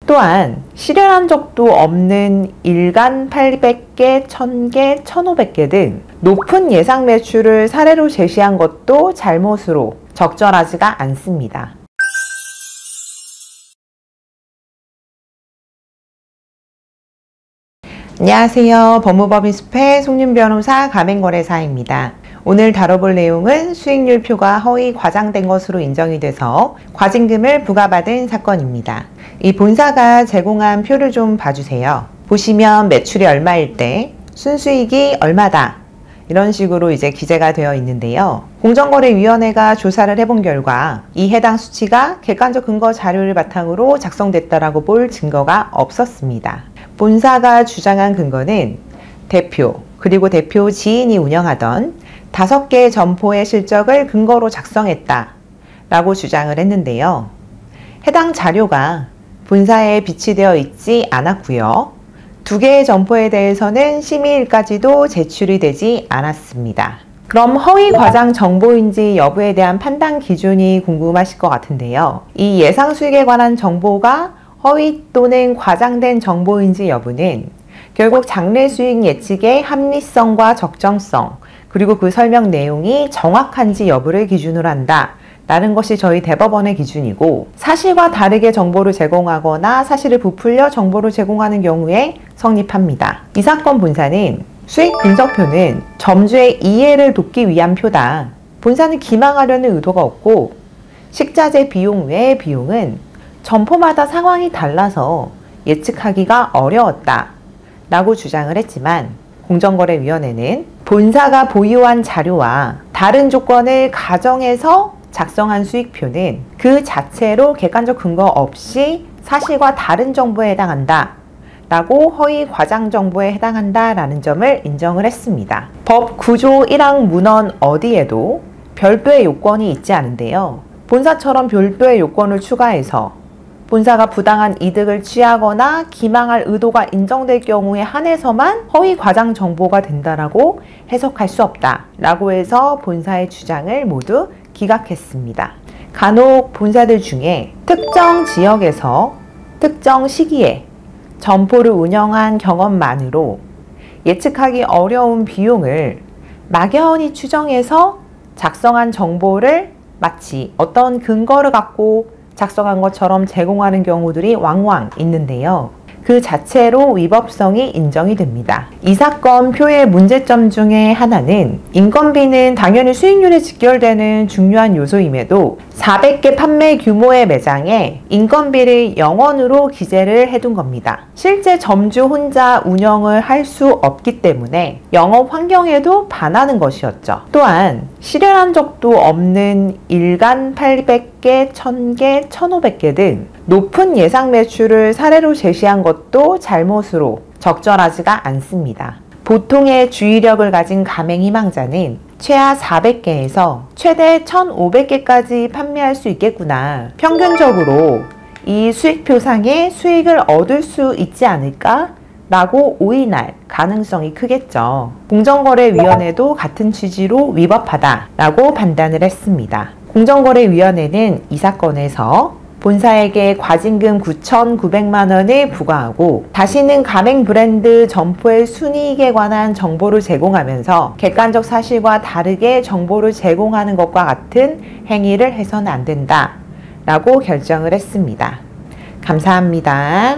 또한 실현한 적도 없는 일간 800개, 1000개, 1500개 등 높은 예상 매출을 사례로 제시한 것도 잘못으로 적절하지가 않습니다. 안녕하세요. 법무법인 숲의 송윤 변호사 가맹거래사입니다. 오늘 다뤄볼 내용은 수익률표가 허위 과장된 것으로 인정이 돼서 과징금을 부과받은 사건입니다. 이 본사가 제공한 표를 좀 봐주세요. 보시면 매출이 얼마일 때 순수익이 얼마다 이런 식으로 이제 기재가 되어 있는데요. 공정거래위원회가 조사를 해본 결과 이 해당 수치가 객관적 근거 자료를 바탕으로 작성됐다라고 볼 증거가 없었습니다. 본사가 주장한 근거는 대표 그리고 대표 지인이 운영하던 5개의 점포의 실적을 근거로 작성했다 라고 주장을 했는데요. 해당 자료가 본사에 비치되어 있지 않았고요. 2개의 점포에 대해서는 심의일까지도 제출이 되지 않았습니다. 그럼 허위 과장 정보인지 여부에 대한 판단 기준이 궁금하실 것 같은데요. 이 예상 수익에 관한 정보가 허위 또는 과장된 정보인지 여부는 결국 장래 수익 예측의 합리성과 적정성 그리고 그 설명 내용이 정확한지 여부를 기준으로 한다 라는 것이 저희 대법원의 기준이고, 사실과 다르게 정보를 제공하거나 사실을 부풀려 정보를 제공하는 경우에 성립합니다. 이 사건 본사는 수익 분석표는 점주의 이해를 돕기 위한 표다. 본사는 기망하려는 의도가 없고 식자재 비용 외의 비용은 점포마다 상황이 달라서 예측하기가 어려웠다 라고 주장을 했지만, 공정거래위원회는 본사가 보유한 자료와 다른 조건을 가정해서 작성한 수익표는 그 자체로 객관적 근거 없이 사실과 다른 정보에 해당한다 라고 허위 과장 정보에 해당한다 라는 점을 인정을 했습니다. 법 9조 1항 문헌 어디에도 별도의 요건이 있지 않은데요. 본사처럼 별도의 요건을 추가해서 본사가 부당한 이득을 취하거나 기망할 의도가 인정될 경우에 한해서만 허위 과장 정보가 된다라고 해석할 수 없다 라고 해서 본사의 주장을 모두 기각했습니다. 간혹 본사들 중에 특정 지역에서 특정 시기에 점포를 운영한 경험만으로 예측하기 어려운 비용을 막연히 추정해서 작성한 정보를 마치 어떤 근거를 갖고 작성한 것처럼 제공하는 경우들이 왕왕 있는데요. 그 자체로 위법성이 인정이 됩니다. 이 사건 표의 문제점 중에 하나는 인건비는 당연히 수익률에 직결되는 중요한 요소임에도 400개 판매 규모의 매장에 인건비를 0원으로 기재를 해둔 겁니다. 실제 점주 혼자 운영을 할 수 없기 때문에 영업 환경에도 반하는 것이었죠. 또한 실현한 적도 없는 일간 800개, 1000개, 1500개 등 높은 예상 매출을 사례로 제시한 것도 잘못으로 적절하지가 않습니다. 보통의 주의력을 가진 가맹 희망자는 최하 400개에서 최대 1500개까지 판매할 수 있겠구나. 평균적으로 이 수익표상에 수익을 얻을 수 있지 않을까? 라고 오인할 가능성이 크겠죠. 공정거래위원회도 같은 취지로 위법하다 라고 판단을 했습니다. 공정거래위원회는 이 사건에서 본사에게 과징금 9,900만 원을 부과하고 다시는 가맹 브랜드 점포의 순이익에 관한 정보를 제공하면서 객관적 사실과 다르게 정보를 제공하는 것과 같은 행위를 해서는 안 된다 라고 결정을 했습니다. 감사합니다.